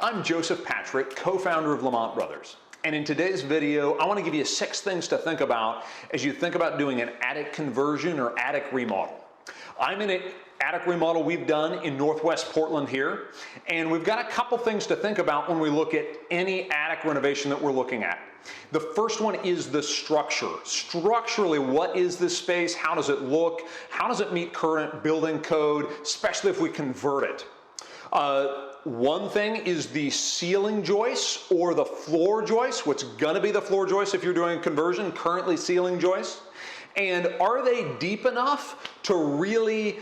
I'm Joseph Patrick, co-founder of Lamont Brothers. And in today's video, I want to give you 6 things to think about as you think about doing an attic conversion or attic remodel. I'm in an attic remodel we've done in Northwest Portland here, and we've got a couple things to think about when we look at any attic renovation that we're looking at. The first one is the structure. Structurally, what is this space? How does it look? How does it meet current building code, especially if we convert it? One thing is the ceiling joists or the floor joists, what's gonna be the floor joists if you're doing a conversion, currently ceiling joists. And are they deep enough to really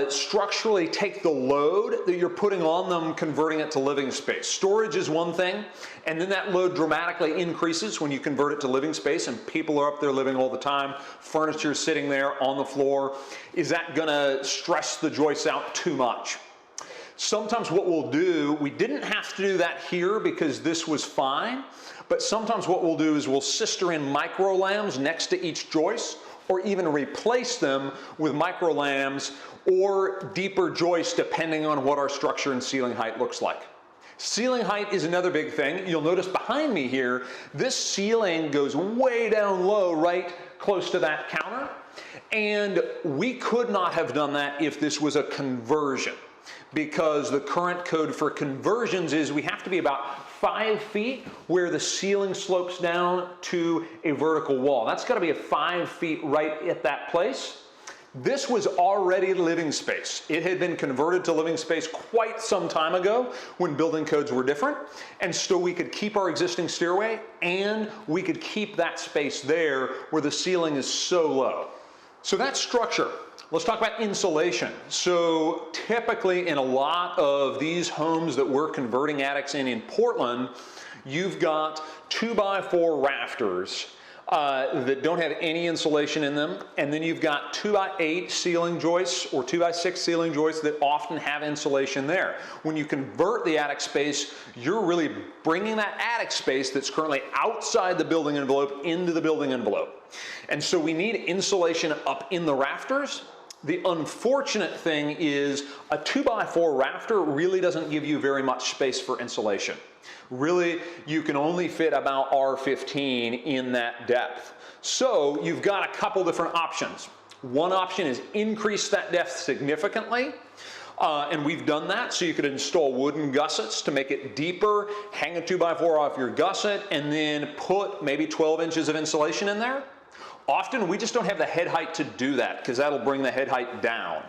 structurally take the load that you're putting on them, converting it to living space? Storage is one thing, and then that load dramatically increases when you convert it to living space and people are up there living all the time, furniture is sitting there on the floor. Is that gonna stress the joists out too much? Sometimes what we'll do, we didn't have to do that here because this was fine, but sometimes what we'll do is we'll sister in micro lambs next to each joist, or even replace them with micro lambs or deeper joists depending on what our structure and ceiling height looks like. Ceiling height is another big thing. You'll notice behind me here, this ceiling goes way down low, right close to that counter. And we could not have done that if this was a conversion, because the current code for conversions is we have to be about 5 feet where the ceiling slopes down to a vertical wall. That's got to be 5 feet right at that place. This was already living space. It had been converted to living space quite some time ago when building codes were different. And so we could keep our existing stairway and we could keep that space there where the ceiling is so low. So that's structure. Let's talk about insulation. So typically in a lot of these homes that we're converting attics in Portland, you've got 2x4 rafters that don't have any insulation in them. And then you've got 2x8 ceiling joists or 2x6 ceiling joists that often have insulation there. When you convert the attic space, you're really bringing that attic space that's currently outside the building envelope into the building envelope. And so we need insulation up in the rafters. The unfortunate thing is a 2x4 rafter really doesn't give you very much space for insulation. Really, you can only fit about R15 in that depth. So you've got a couple different options. One option is increase that depth significantly. And we've done that, so you could install wooden gussets to make it deeper, hang a 2x4 off your gusset, and then put maybe 12 inches of insulation in there. Often we just don't have the head height to do that because that'll bring the head height down.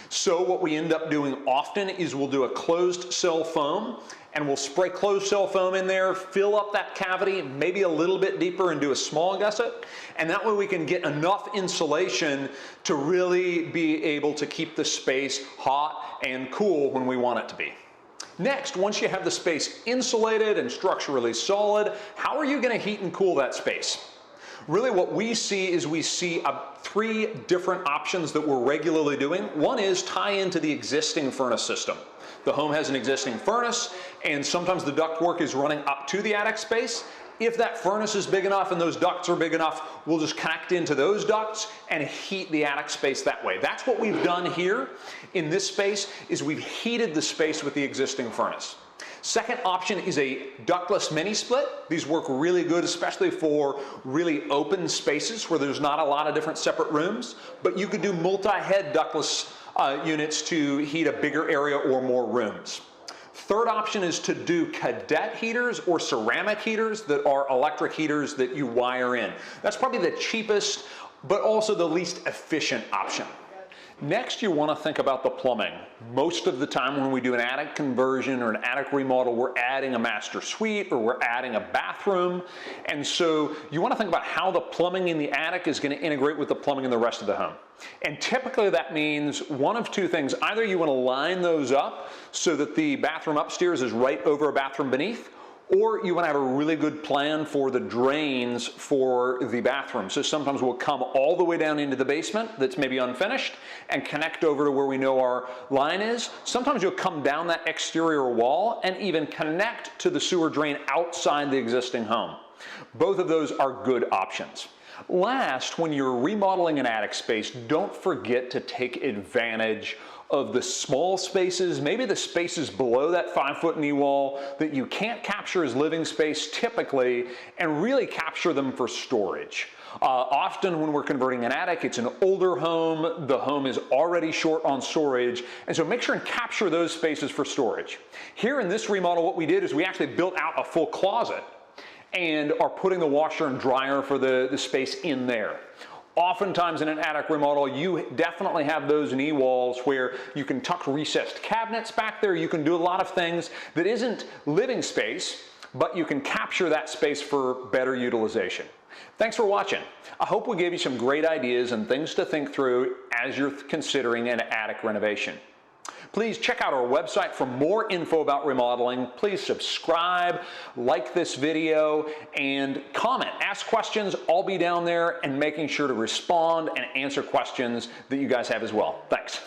So what we end up doing often is we'll do a closed cell foam and we'll spray closed cell foam in there, fill up that cavity maybe a little bit deeper and do a small gusset. And that way we can get enough insulation to really be able to keep the space hot and cool when we want it to be. Next, once you have the space insulated and structurally solid, how are you going to heat and cool that space? Really what we see is we see 3 different options that we're regularly doing. One is tie into the existing furnace system. The home has an existing furnace and sometimes the ductwork is running up to the attic space. If that furnace is big enough and those ducts are big enough, we'll just connect into those ducts and heat the attic space that way. That's what we've done here in this space, is we've heated the space with the existing furnace. Second option is a ductless mini split. These work really good, especially for really open spaces where there's not a lot of different separate rooms, but you could do multi-head ductless units to heat a bigger area or more rooms. Third option is to do cadet heaters or ceramic heaters that are electric heaters that you wire in. That's probably the cheapest, but also the least efficient option. Next, you want to think about the plumbing. Most of the time when we do an attic conversion or an attic remodel, we're adding a master suite or we're adding a bathroom. And so you want to think about how the plumbing in the attic is going to integrate with the plumbing in the rest of the home. And typically that means one of 2 things. Either you want to line those up so that the bathroom upstairs is right over a bathroom beneath, or you want to have a really good plan for the drains for the bathroom. So sometimes we'll come all the way down into the basement that's maybe unfinished and connect over to where we know our line is. Sometimes you'll come down that exterior wall and even connect to the sewer drain outside the existing home. Both of those are good options. Last, when you're remodeling an attic space, don't forget to take advantage of the small spaces, maybe the spaces below that 5-foot knee wall that you can't capture as living space typically, and really capture them for storage. Often when we're converting an attic, it's an older home, the home is already short on storage, and so make sure and capture those spaces for storage. Here in this remodel, what we did is we actually built out a full closet and are putting the washer and dryer for the space in there. Oftentimes in an attic remodel, you definitely have those knee walls where you can tuck recessed cabinets back there. You can do a lot of things that isn't living space, but you can capture that space for better utilization. Thanks for watching. I hope we gave you some great ideas and things to think through as you're considering an attic renovation. Please check out our website for more info about remodeling. Please subscribe, like this video, and comment. Ask questions. I'll be down there and making sure to respond and answer questions that you guys have as well. Thanks.